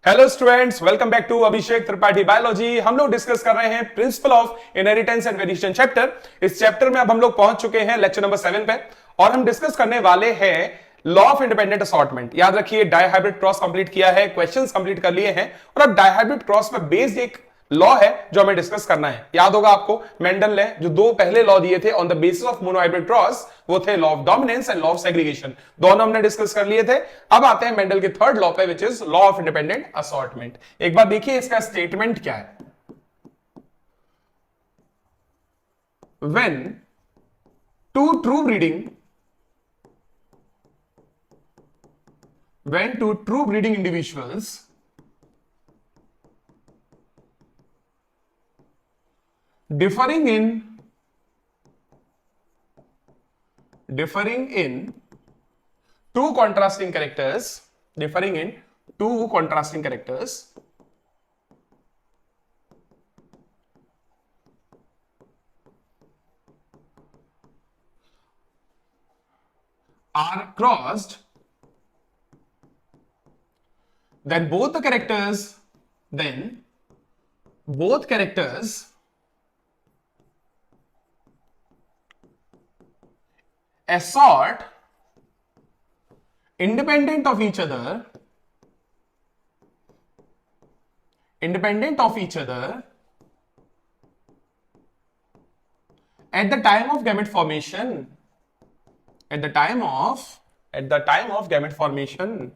Hello students, welcome back to Abhishek Tripathi biology. हम लोग discuss कर रहे हैं principle of inheritance and variation chapter. इस चैप्टर में अब हम लोग पहुंच चुके हैं लेक्चर नंबर 7 पे और हम डिस्कस करने वाले हैं लॉ ऑफ इंडिपेंडेंट असॉर्टमेंट। याद रखिए, डायहाइब्रिड क्रॉस कंप्लीट किया है, क्वेश्चंस कंप्लीट कर लिए हैं और अब डायहाइब्रिड क्रॉस में बेस्ड एक लॉ है जो हमें डिस्कस करना है। याद होगा आपको, मेंडल ने जो दो पहले लॉ दिए थे on the basis of monohybrid cross, वो थे law of dominance and law of segregation. दोनों हमने डिस्कस कर लिए थे। अब आते हैं मेंडल के थर्ड लॉ पे, which is law of independent assortment. एक बार देखिए इसका स्टेटमेंट क्या है। When two true breeding when two true breeding individuals differing in two contrasting characters are crossed, then both characters assort independent of each other at the time of gamete formation.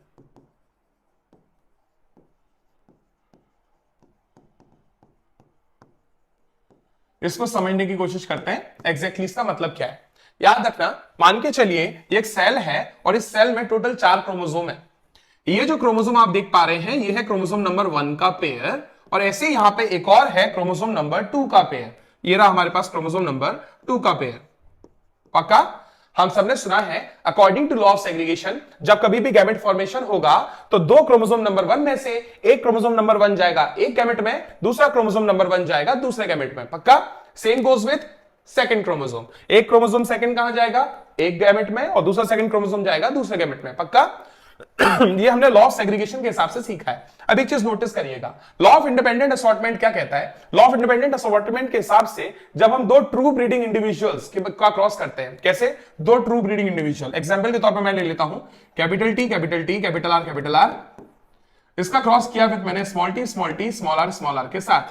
इसको समझने की कोशिश करते हैं exactly इसका मतलब क्या है। याद रखना, मान के चलिए ये एक सेल है और इस सेल में टोटल 4 क्रोमोसोम है। ये जो क्रोमोसोम आप देख पा रहे हैं, ये है क्रोमोसोम नंबर 1 का पेयर और ऐसे यहां पे एक और है क्रोमोसोम नंबर 2 का पेयर। ये रहा हमारे पास क्रोमोसोम नंबर 2 का पेयर। पक्का हम सबने सुना है, according to law of segregation, जब कभी भी गैमेट फॉर्मेशन होगा तो दो क्रोमोसोम नंबर 1 में से एक क्रोमोसोम नंबर 1 जाएगा एक गैमेट में, दूसरा क्रोमोसोम नंबर 1 जाएगा दूसरे गैमेट में। पक्का same goes with second chromosome. एक क्रोमोसोम सेकंड कहां जाएगा? एक गैमेट में, और दूसरा सेकंड क्रोमोसोम जाएगा दूसरे गैमेट में। पक्का ये हमने लॉ ऑफ सेग्रीगेशन के हिसाब से सीखा है। अब एक चीज नोटिस करिएगा, लॉ ऑफ इंडिपेंडेंट असॉर्टमेंट क्या कहता है? लॉ ऑफ इंडिपेंडेंट असॉर्टमेंट के हिसाब से जब हम दो ट्रू ब्रीडिंग इंडिविजुअल्स का क्रॉस करते हैं, कैसे? दो ट्रू ब्रीडिंग इंडिविजुअल, एग्जांपल के तौर पे मैं ले लेता हूं कैपिटल टी, कैपिटल आर, इसका क्रॉस किया फिर मैंने स्मॉल टी, स्मॉल आर के साथ।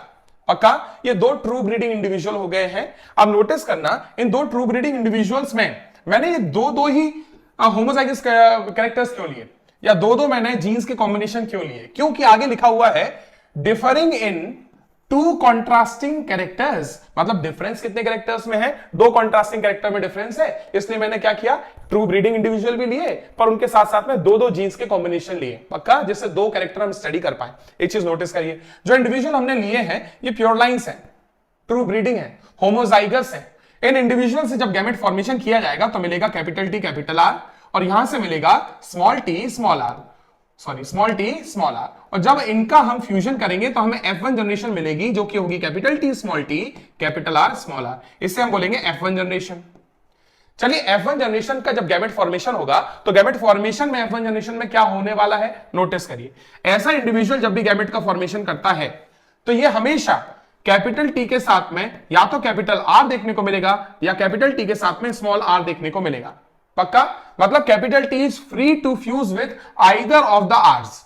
पक्का ये दो ट्रू ब्रीडिंग इंडिविजुअल हो गए हैं। अब नोटिस करना, इन दो ट्रू ब्रीडिंग इंडिविजुअल्स में मैंने ये दो ही होमोजाइगस कैरेक्टर्स क्यों लिए, या दो मैंने जीन्स के कॉम्बिनेशन क्यों लिए? क्योंकि आगे लिखा हुआ है differing in to contrasting characters, मतलब डिफरेंस कितने कैरेक्टर्स में है? दो कॉन्ट्रास्टिंग कैरेक्टर में डिफरेंस है, इसलिए मैंने क्या किया, ट्रू ब्रीडिंग इंडिविजुअल भी लिए पर उनके साथ साथ में दो जीन्स के कॉम्बिनेशन लिए। पक्का, जिससे दो कैरेक्टर हम स्टडी कर पाए। एक चीज नोटिस करिए, जो इंडिविजुअल हमने लिए हैं ये प्योर लाइंस है, ट्रू ब्रीडिंग है, होमोजाइगस है। इन इंडिविजुअल से जब गैमेट फॉर्मेशन किया जाएगा तो मिलेगा कैपिटल टी, कैपिटल आर, और यहां से मिलेगा स्मॉल टी स्मॉल आर, और जब इनका हम फ्यूजन करेंगे तो हमें F1 जनरेशन मिलेगी, जो कि होगी capital T, capital R, small r. इससे हम बोलेंगे F1 जनरेशन। चलिए, F1 जनरेशन का जब गैमेट फॉर्मेशन होगा तो गैमेट फॉर्मेशन में F1 जनरेशन में क्या होने वाला है, नोटिस करिए। ऐसा इंडिविजुअल जब भी गैमेट का फॉर्मेशन करता है तो ये हमेशा कैपिटल टी के साथ में या तो कैपिटल आर देखने को मिलेगा या कैपिटल टी के साथ में स्मॉल आर देखने को मिलेगा। पक्का, मतलब capital T is free to fuse with either of the R's.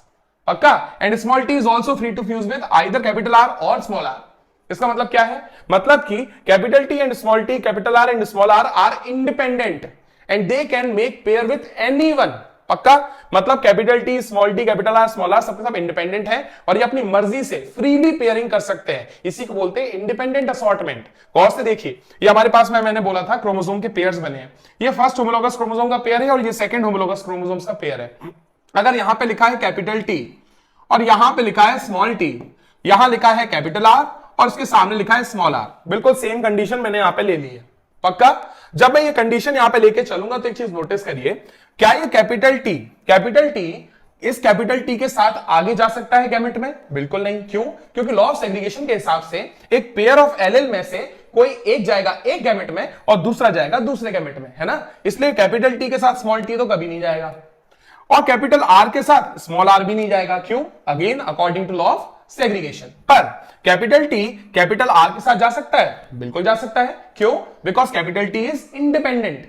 पक्का, and small T is also free to fuse with either capital R और स्मॉल आर। इसका मतलब क्या है? मतलब कि capital T and small T, capital R and small R independent and they can make pair with anyone. पक्का, मतलब capital T, small T, capital R, small R सबके सब इंडिपेंडेंट है और ये अपनी मर्जी से फ्रीली पेयरिंग कर सकते हैं। इसी को बोलते हैं इंडिपेंडेंट असॉर्टमेंट। गौर से देखिए, ये हमारे पास में मैंने बोला था क्रोमोसोम के पेयर्स बने हैं। ये फर्स्ट होमोलोगस क्रोमोसोम का पेयर है और ये सेकंड होमोलोगस क्रोमोसोम का पेयर है। अगर यहां पे लिखा है कैपिटल टी और यहां पे लिखा है स्मॉल टी, यहां लिखा है कैपिटल आर और उसके सामने लिखा है स्मॉल आर, बिल्कुल सेम कंडीशन मैंने यहां पे ले ली है। पक्का, जब मैं ये कंडीशन यहां पे लेके चलूंगा तो एक चीज नोटिस करिए, क्या ये कैपिटल टी इस कैपिटल टी के साथ आगे जा सकता है गैमेट में? बिल्कुल नहीं। क्यों? क्योंकि लॉ ऑफ सेग्रीगेशन के हिसाब से एक पेयर ऑफ एलील में से कोई एक जाएगा एक गैमेट में और दूसरा जाएगा दूसरे गैमेट में, है ना? इसलिए कैपिटल टी के साथ स्मॉल टी तो कभी नहीं जाएगा। और कैपिटल आर के साथ स्मॉल आर भी नहीं जाएगा। क्यों? Again according to law of segregation. पर कैपिटल टी कैपिटल आर के साथ जा सकता है, बिल्कुल जा सकता है। क्यों? Because capital T is independent.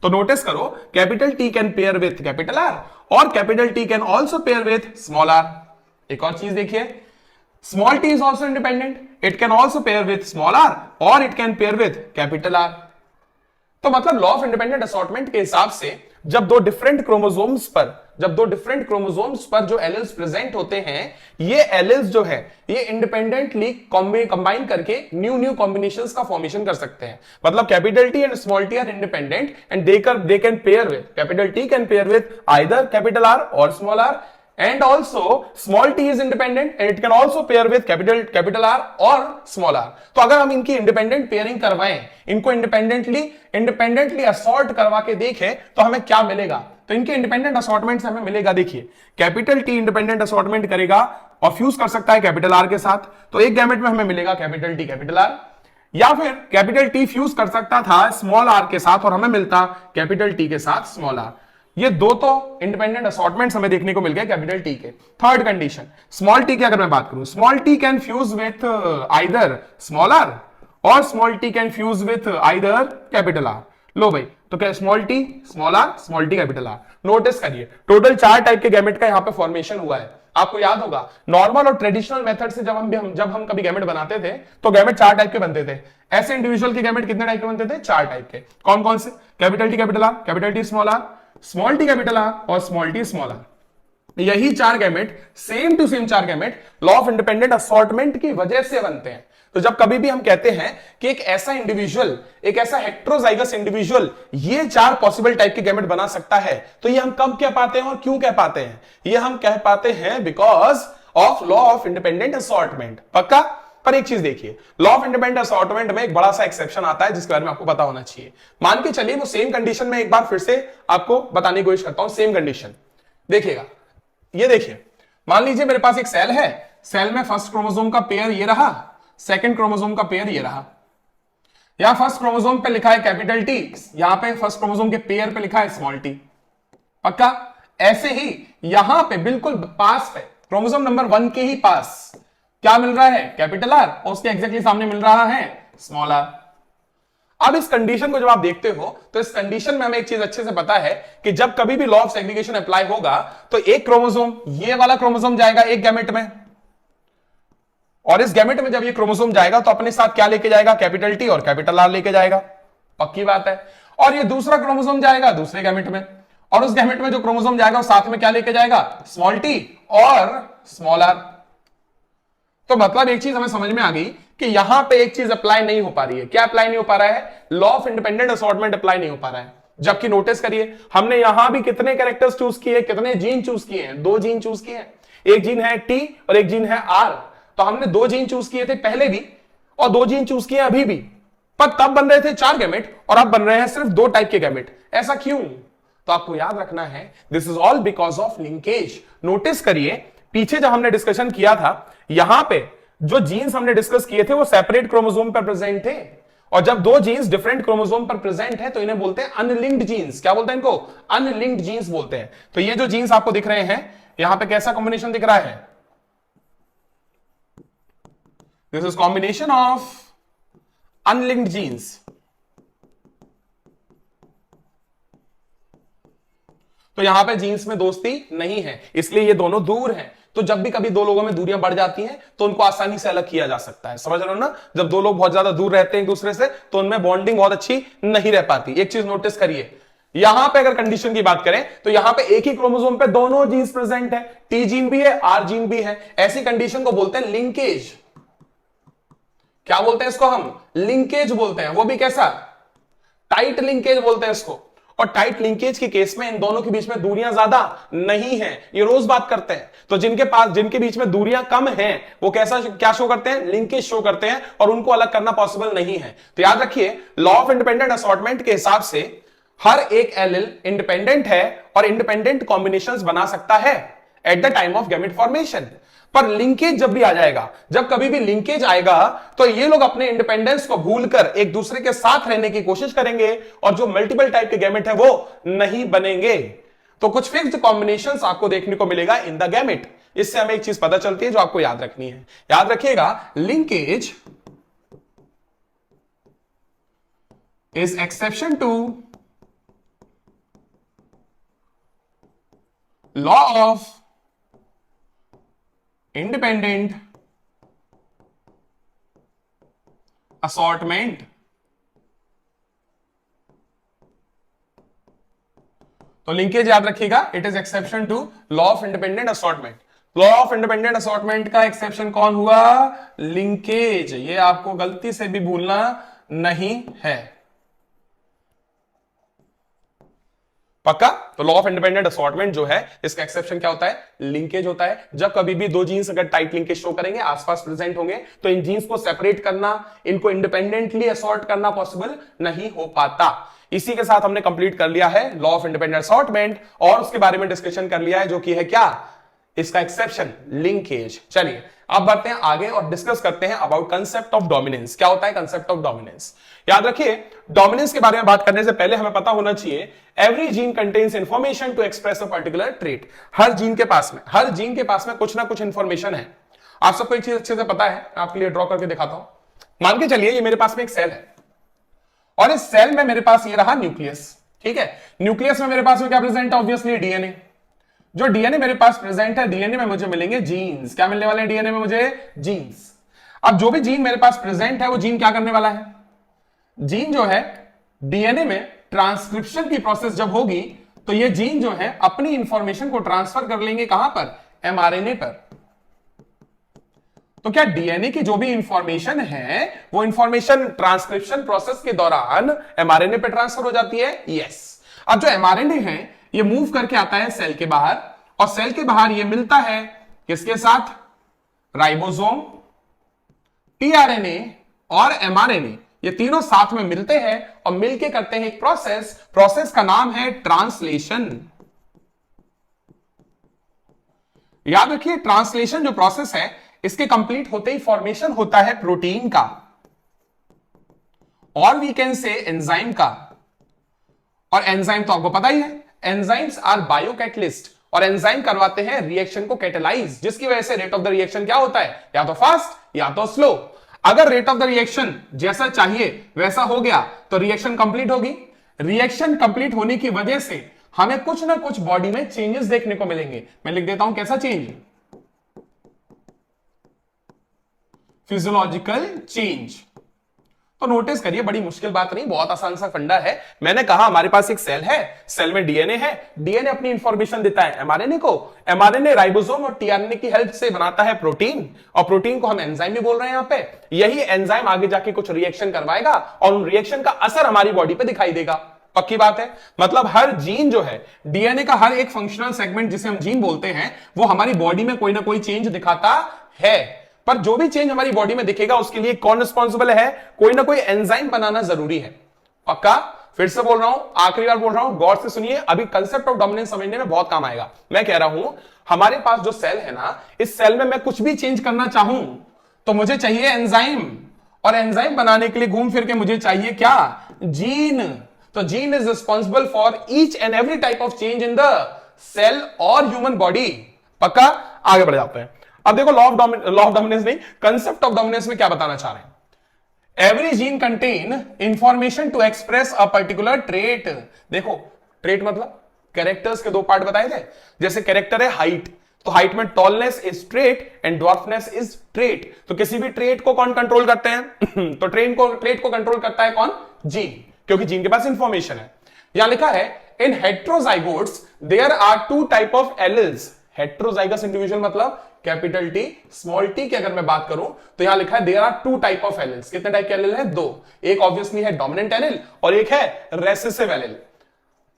तो नोटिस करो, capital T can pair with capital R और capital T can also pair with small R. एक और चीज देखिए, small T is also independent, it can also pair with small R और it can pair with capital R. तो मतलब law of independent assortment के हिसाब से जब दो डिफरेंट क्रोमोसोम्स पर जो एलिल्स प्रेजेंट होते हैं, ये एलिल्स जो है ये इंडिपेंडेंटली कंबाइन करके न्यू कॉम्बिनेशंस का फॉर्मेशन कर सकते हैं। मतलब capital T and small T are independent and they can pair with, capital T can pair with either capital R और small R, and also small t is independent and it can also pair with capital R और small r। तो अगर हम इनकी independent pairing करवाएं, इनको independently assort करवा के देखें तो हमें क्या मिलेगा? तो इनके इंडिपेंडेंट असॉर्टमेंट से हमें मिलेगा, देखिए कैपिटल टी इंडिपेंडेंट असॉर्टमेंट करेगा और फ्यूज कर सकता है कैपिटल आर के साथ, तो एक गैमेट में हमें मिलेगा कैपिटल टी कैपिटल आर। या फिर कैपिटल टी फ्यूज कर सकता था स्मॉल आर के साथ और हमें मिलता कैपिटल टी के साथ स्मॉल आर। ये दो तो इंडिपेंडेंट असॉर्टमेंट्स हमें देखने को मिल गए कैपिटल टी के। थर्ड कंडीशन, स्मॉल टी की अगर मैं बात करूं, small T can fuse with either small R और small T can fuse with either capital R. लो भाई, तो क्या small T small are, small T capital R. Notice करिए, टोटल 4 टाइप के गैमेट का यहां पे फॉर्मेशन हुआ है। आपको याद होगा नॉर्मल और ट्रेडिशनल मेथड से जब हम कभी गैमेट बनाते थे तो गैमेट 4 टाइप के बनते थे। ऐसे इंडिविजुअल के गैमेट कितने टाइप के बनते थे? 4 टाइप के। कौन कौन से? Capital T capital R, capital T small are, small T capital R और स्मॉल टी स्मॉल आर। यही 4 gamete, same to same 4 gamete law of independent assortment की वजह से बनते हैं। तो जब कभी भी हम कहते हैं कि एक ऐसा इंडिविजुअल, एक ऐसा हेट्रोजाइगस इंडिविजुअल ये 4 पॉसिबल टाइप के गैमेट बना सकता है, तो ये हम कब कह पाते हैं और क्यों कह पाते हैं? ये हम कह पाते हैं because of law of independent assortment. पक्का? पर एक चीज देखिए, लॉ ऑफ इंडिपेंडेंट असॉर्टमेंट में एक बड़ा सा एक्सेप्शन आता है जिसके बारे में आपको पता होना चाहिए। मान के चलिए वो सेम कंडीशन में एक बार फिर से आपको बताने की कोशिश करता हूं। सेम कंडीशन देखिएगा, ये देखिए, मान लीजिए मेरे पास एक सेल है, सेल में फर्स्ट क्रोमोसोम का पेयर ये रहा, सेकंड क्रोमोसोम का पेयर ये रहा। यहां फर्स्ट क्रोमोसोम पे लिखा है कैपिटल टी, यहां पे फर्स्ट क्रोमोसोम के पेयर पे लिखा है स्मॉल टी। पक्का? ऐसे ही यहां पे बिल्कुल पास पे क्रोमोसोम नंबर 1 के ही पास क्या मिल रहा है? कैपिटल आर, और उसके एग्जैक्टली सामने मिल रहा है स्मॉल आर। अब इस कंडीशन को जब आप देखते हो तो इस कंडीशन में हमें एक चीज अच्छे से पता है कि जब कभी भी लॉ ऑफ सेग्रीगेशन अप्लाई होगा तो एक क्रोमोसोम, ये वाला क्रोमोसोम जाएगा एक गैमेट में, और इस गैमेट में जब ये क्रोमोसोम जाएगा तो अपने साथ क्या लेके जाएगा? कैपिटल टी और कैपिटल आर लेके जाएगा। पक्की बात है। और ये दूसरा क्रोमोसोम जाएगा दूसरे गैमेट में, और उस गैमेट में जो क्रोमोसोम जाएगा उस साथ में क्या लेके जाएगा? स्मॉल टी और स्मॉल आर। तो मतलब एक चीज हमें समझ में आ गई कि यहां पे एक चीज अप्लाई नहीं हो पा रही है। क्या अप्लाई नहीं हो पा रहा है? Law of independent assortment apply नहीं हो पा रहा है। जबकि नोटिस करिए, हमने यहां भी कितने कैरेक्टर्स चूज किए, कितने जीन चूज किए हैं? 2 जीन चूज किए हैं। एक जीन है टी और एक जीन है आर। तो हमने 2 जीन चूज किए थे पहले भी और 2 जीन चूज किए अभी भी, पर तब बन रहे थे 4 गैमेट और अब बन रहे हैं सिर्फ 2 टाइप के गैमेट। ऐसा क्यों? तो आपको याद रखना है, this is all because of linkage. Notice करिए, पीछे जब हमने डिस्कशन किया था, यहां पे जो जीन्स हमने डिस्कस किए थे वो सेपरेट क्रोमोसोम पर प्रेजेंट थे, और जब 2 जीन्स डिफरेंट क्रोमोसोम पर प्रेजेंट है तो इन्हें बोलते हैं अनलिंक्ड जीन्स। क्या बोलते हैं इनको? अनलिंक्ड जीन्स बोलते हैं। तो ये जो जीन्स आपको दिख रहे हैं, यहां पे कैसा कॉम्बिनेशन दिख रहा है? This is combination of unlinked genes. तो यहां पे जीन्स में दोस्ती नहीं है, इसलिए ये दोनों दूर हैं। तो जब भी कभी 2 लोगों में दूरियां बढ़ जाती हैं तो उनको आसानी से अलग किया जा सकता है। समझ रहे हो ना? जब 2 लोग बहुत ज्यादा दूर रहते हैं एक दूसरे से तो उनमें बॉन्डिंग बहुत अच्छी नहीं रह पाती। एक चीज नोटिस करिए, यहां पे अगर कंडीशन की बात करें तो यहां पे एक ही क्रोमोसोम पे दोनों जीन्स प्रेजेंट है, टी जीन भी है, आर जीन भी है। ऐसी कंडीशन को बोलते हैं लिंकेज। क्या बोलते हैं इसको? हम लिंकेज बोलते हैं। वो भी कैसा? टाइट लिंकेज बोलते हैं इसको। और टाइट लिंकेज के केस में इन दोनों के बीच में दूरियां ज्यादा नहीं है, ये रोज बात करते हैं। तो जिनके बीच में दूरियां कम हैं वो क्या शो करते हैं? लिंकेज शो करते हैं, और उनको अलग करना पॉसिबल नहीं है। तो याद रखिए, लॉ ऑफ इंडिपेंडेंट असॉर्टमेंट के हिसाब से हर एक एलिल इंडिपेंडेंट है और इंडिपेंडेंट कॉम्बिनेशंस बना सकता है at the time of gamete formation. पर लिंकेज जब भी आ जाएगा, जब कभी भी लिंकेज आएगा तो ये लोग अपने इंडिपेंडेंस को भूलकर एक दूसरे के साथ रहने की कोशिश करेंगे और जो मल्टीपल टाइप के गैमेट है वो नहीं बनेंगे। तो कुछ फिक्स्ड कॉम्बिनेशंस आपको देखने को मिलेगा इन द गैमेट। इससे हमें एक चीज पता चलती है जो आपको याद रखनी है। याद रखिएगा, linkage is exception to law of independent assortment. तो लिंकेज याद रखिएगा, it is exception to law of independent assortment. Law of independent assortment का एक्सेप्शन कौन हुआ? लिंकेज। ये आपको गलती से भी भूलना नहीं है, पक्का? तो लॉ ऑफ इंडिपेंडेंट असॉर्टमेंट जो है, इसका एक्सेप्शन क्या होता है? लिंकेज होता है। जब कभी भी दो जीन्स अगर टाइट लिंकेज शो करेंगे, आसपास प्रेजेंट होंगे, तो इन जीन्स को सेपरेट करना, इनको इंडिपेंडेंटली असॉर्ट करना पॉसिबल नहीं हो पाता। इसी के साथ हमने कंप्लीट कर लिया है लॉ ऑफ इंडिपेंडेंट असॉर्टमेंट और उसके बारे में डिस्कशन कर लिया है, जो कि है क्या? इसका एक्सेप्शन लिंकेज। चलिए अब बढ़ते हैं आगे और डिस्कस करते हैं अबाउट कंसेप्ट ऑफ डोमिनेंस। क्या होता है कंसेप्ट ऑफ डोमिनेंस? याद रखिए, डोमिनेंस के बारे में बात करने से पहले हमें पता होना चाहिए every gene contains information to express a particular trait. हर जीन के पास में कुछ ना कुछ इंफॉर्मेशन है। आप सबको एक चीज अच्छे से पता है, आपके लिए ड्रॉ करके दिखाता हूं। मान के चलिए ये मेरे पास में एक सेल है और इस सेल में मेरे पास ये रहा न्यूक्लियस, ठीक है? न्यूक्लियस में मेरे पास में क्या प्रेजेंट है? Obviously DNA. जो डीएनए मेरे पास प्रेजेंट है, डीएनए में मुझे मिलेंगे जीन्स। क्या मिलने वाले हैं डीएनए में मुझे? जीन्स। अब जो भी जीन मेरे पास प्रेजेंट है, वो जीन क्या करने वाला है? जीन जो है डीएनए में ट्रांसक्रिप्शन की प्रोसेस जब होगी, तो ये जीन जो है अपनी इंफॉर्मेशन को ट्रांसफर कर लेंगे कहां पर? एमआरएनए पर। तो क्या डीएनए की जो भी इंफॉर्मेशन है, वो इंफॉर्मेशन ट्रांसक्रिप्शन प्रोसेस के दौरान एमआरएनए पे ट्रांसफर हो जाती है? यस। अब जो एमआरएनए है, ये मूव करके आता है सेल के बाहर, और सेल के बाहर ये मिलता है किसके साथ? राइबोसोम, टीआरएनए और एमआरएनए। ये तीनों साथ में मिलते हैं और मिलके करते हैं एक प्रोसेस का नाम है ट्रांसलेशन। याद रखिए, ट्रांसलेशन जो प्रोसेस है, इसके कंप्लीट होते ही फॉर्मेशन होता है प्रोटीन का, और वी कैन से एंजाइम का। और एंजाइम तो आपको पता ही है, एंजाइम्स आर बायोकैटलिस्ट, और एंजाइम करवाते हैं रिएक्शन को कैटेलाइज, जिसकी वजह से रेट ऑफ द रिएक्शन क्या होता है? या तो फास्ट या तो स्लो। अगर रेट ऑफ द रिएक्शन जैसा चाहिए वैसा हो गया तो रिएक्शन कंप्लीट होगी। रिएक्शन कंप्लीट होने की वजह से हमें कुछ ना कुछ बॉडी में चेंजेस देखने को मिलेंगे। मैं लिख देता हूं कैसा चेंज? Physiological change. तो नोटिस करिए, बड़ी मुश्किल बात नहीं, बहुत आसान सा फंडा है। मैंने कहा हमारे पास एक सेल है, सेल में डीएनए है, डीएनए अपनी इंफॉर्मेशन देता है एमआरएनए को, एमआरएनए राइबोसोम और टीआरएनए की हेल्प से बनाता है प्रोटीन, और प्रोटीन को हम एंजाइम भी बोल रहे हैं यहां पे। यही एंजाइम आगे जाके कुछ रिएक्शन करवाएगा और उन रिएक्शन का असर हमारी बॉडी पे दिखाई देगा। पक्की बात है? मतलब हर जीन जो है, डीएनए का हर एक फंक्शनल सेगमेंट जिसे हम जीन बोलते हैं, वो हमारी बॉडी में कोई ना कोई चेंज दिखाता है। पर जो भी चेंज हमारी बॉडी में दिखेगा, उसके लिए कौन रिस्पॉन्सिबल है? कोई ना कोई एंजाइम बनाना जरूरी है। पक्का? फिर से बोल रहा हूं, आखिरी बार बोल रहा हूं, गौर से सुनिए, अभी कंसेप्ट ऑफ डोमिनेंस समझने में बहुत काम आएगा। मैं कह रहा हूं, हमारे पास जो सेल है ना, इस सेल में मैं कुछ भी चेंज करना चाहूं तो मुझे चाहिए एंजाइम, और एंजाइम बनाने के लिए घूम फिर के मुझे चाहिए क्या? जीन। तो gene is responsible for each and every type of change in the cell और ह्यूमन बॉडी। पक्का? आगे बढ़ जाते हैं। अब देखो, लॉ ऑफ डोमिनेंस नहीं, कंसेप्ट ऑफ डोमिनेंस में क्या बताना चाह रहे हैं? Every gene contain information to express a particular trait. देखो, ट्रेट मतलब कैरेक्टर्स के दो पार्ट बताए थे। जैसे कैरेक्टर है हाइट, तो हाइट में tallness is trait and dwarfness is trait. तो किसी भी ट्रेट को कौन कंट्रोल करते हैं? तो ट्रेट को कंट्रोल करता है कौन? जीन, क्योंकि जीन के पास इंफॉर्मेशन है। यहां लिखा है, in heterozygotes there are two type of alleles. Heterozygous individual मतलब कैपिटल टी स्मॉल टी की अगर मैं बात करूं, तो यहां लिखा है there are two type of alleles. कितने टाइप के एलिल है? दो। एक ऑब्वियसली है डोमिनेंट एलिल और एक है recessive allele.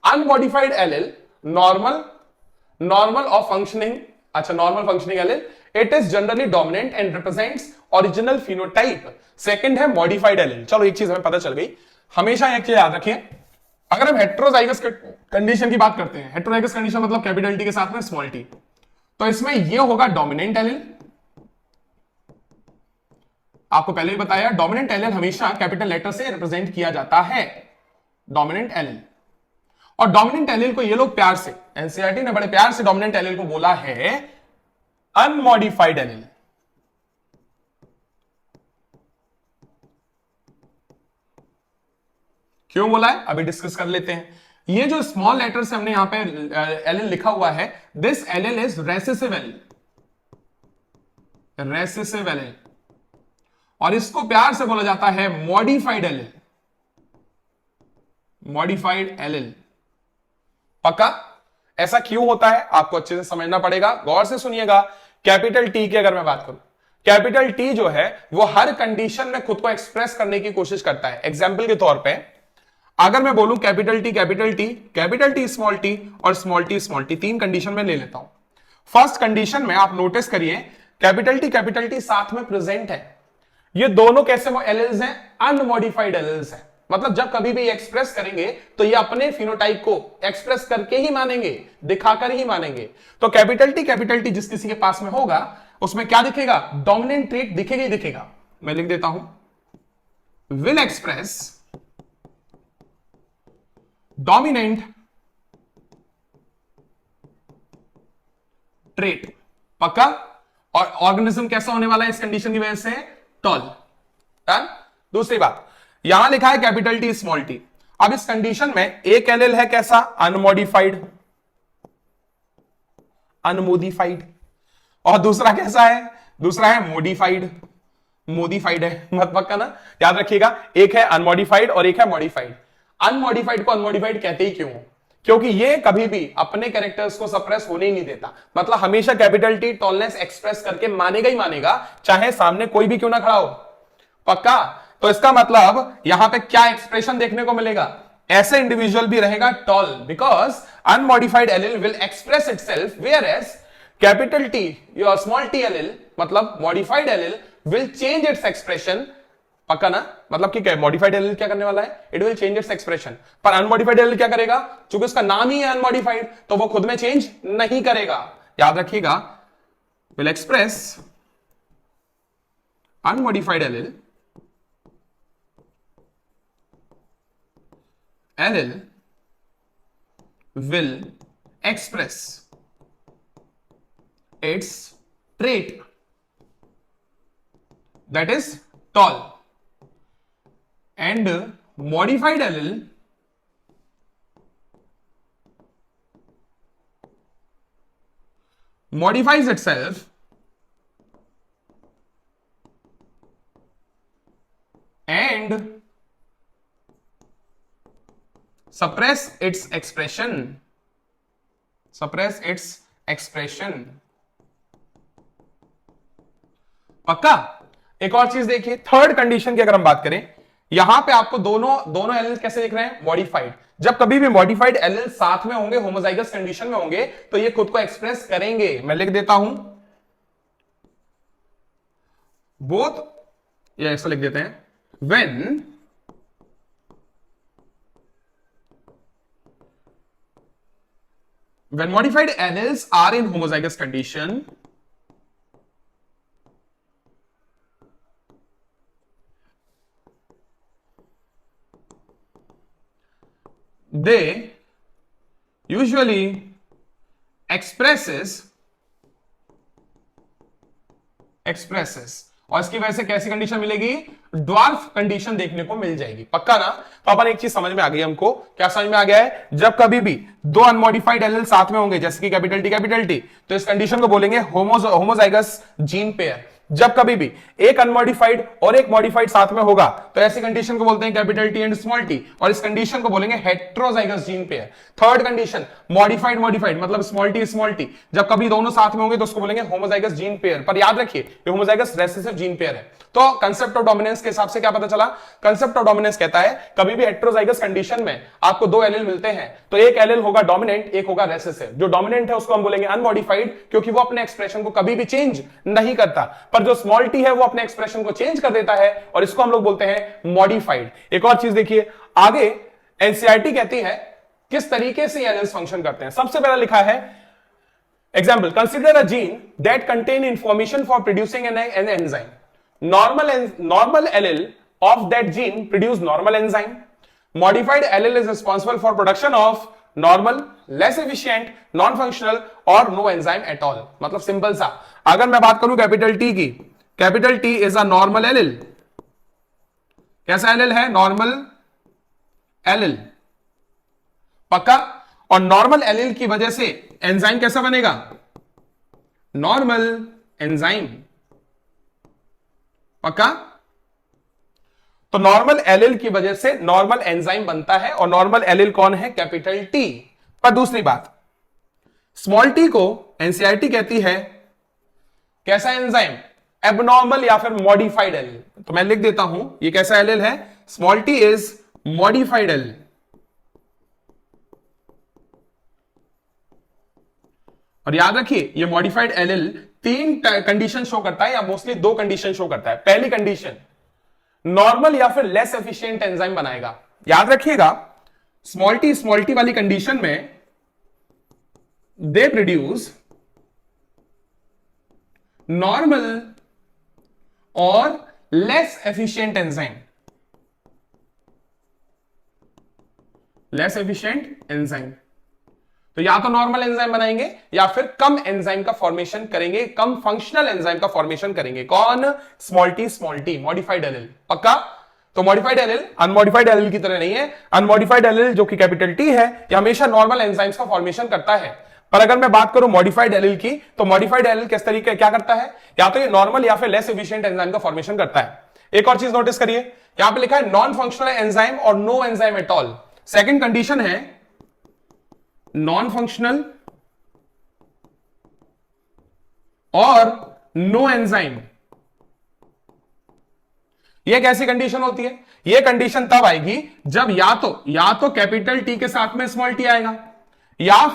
Unmodified allele normal of functioning, अच्छा normal functioning allele, it is generally dominant and represents original phenotype. Second है मॉडिफाइड एलिल। चलो एक चीज हमें पता चल गई, हमेशा एक चीज याद रखिए, अगर हम हेट्रोजाइगस कंडीशन की बात करते हैं, हेट्रोजाइगस कंडीशन मतलब कैपिटल टी के साथ में स्मॉल टी, तो इसमें यह होगा डोमिनेंट एलिल। आपको पहले भी बताया, डोमिनेंट एलिल हमेशा कैपिटल लेटर से रिप्रेजेंट किया जाता है, डोमिनेंट एलिल। और डोमिनेंट एलील को ये लोग प्यार से, एनसीईआरटी ने बड़े प्यार से डोमिनेंट एलील को बोला है अनमॉडिफाइड एलील। क्यों बोला है अभी डिस्कस कर लेते हैं। ये जो स्मॉल लेटर से हमने यहां पे एलील लिखा हुआ है, this allele is recessive allele, recessive allele, और इसको प्यार से बोला जाता है मॉडिफाइड एलील, मॉडिफाइड एलील। पक्का? ऐसा क्यों होता है आपको अच्छे से समझना पड़ेगा, गौर से सुनिएगा। कैपिटल टी की अगर मैं बात करूं, कैपिटल टी जो है वो हर कंडीशन में खुद को एक्सप्रेस करने की कोशिश करता है। एग्जाम्पल के तौर पे अगर मैं बोलूं capital T capital T, capital T small T और स्मॉल टी, तीन कंडीशन में ले लेता हूं। फर्स्ट कंडीशन में आप नोटिस करिए कैपिटल टी साथ में प्रेजेंट है। ये दोनों कैसे एलिल्स हैं? अनमॉडिफाइड एलिल्स हैं। मतलब जब कभी भी एक्सप्रेस करेंगे तो ये अपने फिनोटाइप को एक्सप्रेस करके ही मानेंगे, दिखाकर ही मानेंगे। तो कैपिटल टी जिस किसी के पास में होगा उसमें क्या दिखेगा? डोमिनेंट ट्रेट दिखेगा ही दिखेगा। मैं लिख देता हूं, विल एक्सप्रेस डोमिनेंट ट्रेट। पक्का? और ऑर्गेनिज्म कैसा होने वाला है इस कंडीशन की वजह से? टॉल। डन? दूसरी बात, यहां लिखा है कैपिटल टी स्मॉल टी। अब इस कंडीशन में एक एलिल है कैसा? अनमॉडिफाइड, अनमोडिफाइड, और दूसरा कैसा है? दूसरा है मोडिफाइड, मोडिफाइड है। मत पक्का ना, याद रखिएगा, एक है अनमॉडिफाइड और एक है मॉडिफाइड। अनमॉडिफाइड को अनमॉडिफाइड कहते ही क्यों? क्योंकि ये कभी भी अपने कैरेक्टर्स को सप्रेस होने ही नहीं देता। मतलब हमेशा कैपिटल टी टॉलनेस एक्सप्रेस करके मानेगा ही मानेगा, चाहे सामने कोई भी क्यों ना खड़ा हो। पक्का? तो इसका मतलब यहां पे क्या एक्सप्रेशन देखने को मिलेगा? ऐसे इंडिविजुअल भी रहेगा tall, because unmodified allele will express itself, whereas capital T या स्मॉल टी एलिल मतलब modified allele will change its expression. पक्का ना? मतलब कि क्या मॉडिफाइड एलिल क्या करने वाला है? It will change its expression. पर अनमॉडिफाइड एलिल क्या करेगा? चूंकि उसका नाम ही है अनमॉडिफाइड तो वो खुद में चेंज नहीं करेगा। याद रखिएगा, will express unmodified allele will express its trait, that is tall, and modified allele modifies itself and suppress its expression, suppress its expression। पक्का? एक और चीज देखिए, थर्ड कंडीशन की अगर हम बात करें, यहां पे आपको दोनों एलिल्स कैसे दिख रहे हैं? मॉडिफाइड। जब कभी भी मॉडिफाइड एलिल्स साथ में होंगे, होमोजाइगस कंडीशन में होंगे, तो ये खुद को एक्सप्रेस करेंगे। मैं लिख देता हूं बोथ, या ऐसा लिख देते हैं, when modified alleles are in homozygous condition, they usually expresses और इसकी वजह से कैसी कंडीशन मिलेगी? ड्वार्फ कंडीशन देखने को मिल जाएगी। पक्का ना? तो अपन एक चीज समझ में आ गई हमको, क्या समझ में आ गया है? जब कभी भी दो अनमॉडिफाइड एलिल साथ में होंगे, जैसे कि कैपिटल टी, तो इस कंडीशन को बोलेंगे होमोजाइगस जीन पेयर। जब कभी भी एक अनमॉडिफाइड और एक मॉडिफाइड साथ में होगा तो ऐसी कंडीशन को बोलते हैं capital T and small T, और इस कंडीशन को बोलेंगे heterozygous gene pair. Third condition modified मतलब स्मॉल टी, जब कभी दोनों साथ में होंगे तो उसको बोलेंगे होमोजाइगस जीन पेयर। पर याद रखिए ये होमोजाइगस रेसेसिव जीन पेयर है। तो कंसेप्ट ऑफ डोमिनेंस के हिसाब से क्या पता चला? कंसेप्ट ऑफ डोमिनेंस कहता है कभी भी हेट्रोजाइगस कंडीशन में आपको दो एलिल मिलते हैं तो एक एलिल होगा डोमिनेंट, एक होगा रेसेसिव। जो डोमिनेंट है उसको हम बोलेंगे अनमॉडिफाइड, क्योंकि वो अपने एक्सप्रेशन को कभी भी चेंज नहीं करता। पर जो स्मॉल टी है वो अपने एक्सप्रेशन को चेंज कर देता है, और इसको हम लोग बोलते हैं मॉडिफाइड। एक और चीज देखिए आगे, एनसीईआरटी कहती है किस तरीके से एलिल्स फंक्शन करते हैं। सबसे पहला लिखा है example, consider a gene that contain information for producing an enzyme. Normal allele of that gene produce normal enzyme. Modified allele is responsible for production of normal, less efficient, non functional और no enzyme at all. मतलब simple सा, अगर मैं बात करूं capital T की, capital T is a normal allele. कैसा allele है? नॉर्मल एलिल, पक्का। और नॉर्मल एलिल की वजह से एंजाइम कैसा बनेगा? नॉर्मल एंजाइम, पक्का। तो नॉर्मल एलिल की वजह से नॉर्मल एंजाइम बनता है, और नॉर्मल एलिल कौन है? Capital T. पर दूसरी बात, स्मॉल टी को एनसीईआरटी कहती है कैसा एंजाइम? एबनॉर्मल या फिर मॉडिफाइड एलिल। तो मैं लिख देता हूं ये कैसा एलिल है? Small T is modified allele. और याद रखिए ये मॉडिफाइड एलिल 3 कंडीशन शो करता है, या मोस्टली 2 कंडीशन शो करता है। पहली कंडीशन, नॉर्मल या फिर लेस एफिशिएंट एंजाइम बनाएगा। याद रखिएगा स्मॉल टी वाली कंडीशन में दे प्रोड्यूस नॉर्मल और less efficient enzyme, less efficient enzyme. तो या तो नॉर्मल एंजाइम बनाएंगे या फिर कम एंजाइम का फॉर्मेशन करेंगे, कम फंक्शनल एंजाइम का फॉर्मेशन करेंगे। कौन? स्मॉल टी मॉडिफाइड एलिल, पक्का। तो मॉडिफाइड एलिल अनमॉडिफाइड एलिल की तरह नहीं है। अनमॉडिफाइड एलिल जो कि कैपिटल टी है, ये हमेशा नॉर्मल एंजाइम्स का फॉर्मेशन करता है। पर अगर मैं बात करूं मॉडिफाइड एलिल की, तो मॉडिफाइड एलिल किस तरीके क्या करता है? या तो ये नॉर्मल या फिर लेस एफिशिएंट एंजाइम का फॉर्मेशन करता है। एक और चीज नोटिस करिए, यहां पे लिखा है नॉन फंक्शनल एंजाइम और no enzyme at all. Second condition है नॉन फंक्शनल और नो एंजाइम। यह कैसी कंडीशन होती है? यह कंडीशन तब आएगी जब या तो कैपिटल टी के साथ में स्मॉल टी आएगा, या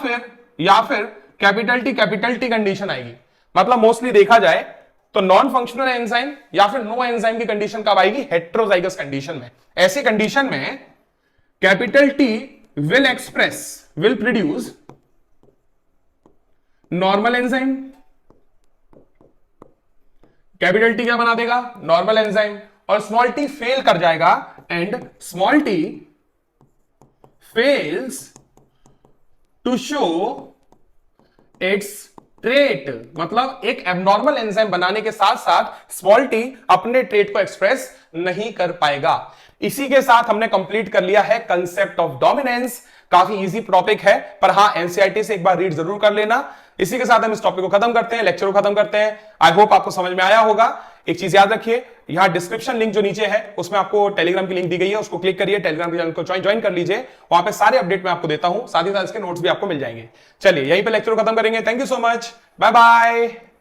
फिर कैपिटल टी कंडीशन आएगी। मतलब मोस्टली देखा जाए तो नॉन फंक्शनल एंजाइम या फिर नो एंजाइम की कंडीशन कब आएगी? हेट्रोजाइगस कंडीशन में। ऐसी कंडीशन में capital T will produce normal enzyme. Capital T क्या बना देगा? Normal enzyme. और स्मॉल टी फेल कर जाएगा, and small T fails to show its trait. मतलब एक एबनॉर्मल एंजाइम बनाने के साथ साथ स्मॉल टी अपने ट्रेट को एक्सप्रेस नहीं कर पाएगा। इसी के साथ हमने कंप्लीट कर लिया है कंसेप्ट ऑफ डोमिनेंस। काफी इजी टॉपिक है, पर हां एनसीईआरटी से एक बार रीड जरूर कर लेना। इसी के साथ हम इस टॉपिक को खत्म करते हैं, लेक्चर को खत्म करते हैं। आई होप आपको समझ में आया होगा। एक चीज याद रखिए, यहां डिस्क्रिप्शन लिंक जो नीचे है उसमें आपको टेलीग्राम की लिंक दी गई है, उसको क्लिक करिए, टेलीग्राम के चैनल को ज्वाइन कर लीजिए। वहां पे सारे अपडेट मैं आपको देता हूं, साथ ही साथ इसके नोट्स भी आपको मिल जाएंगे। चलिए यहीं पे लेक्चर को खत्म करेंगे। Thank you so much, bye bye.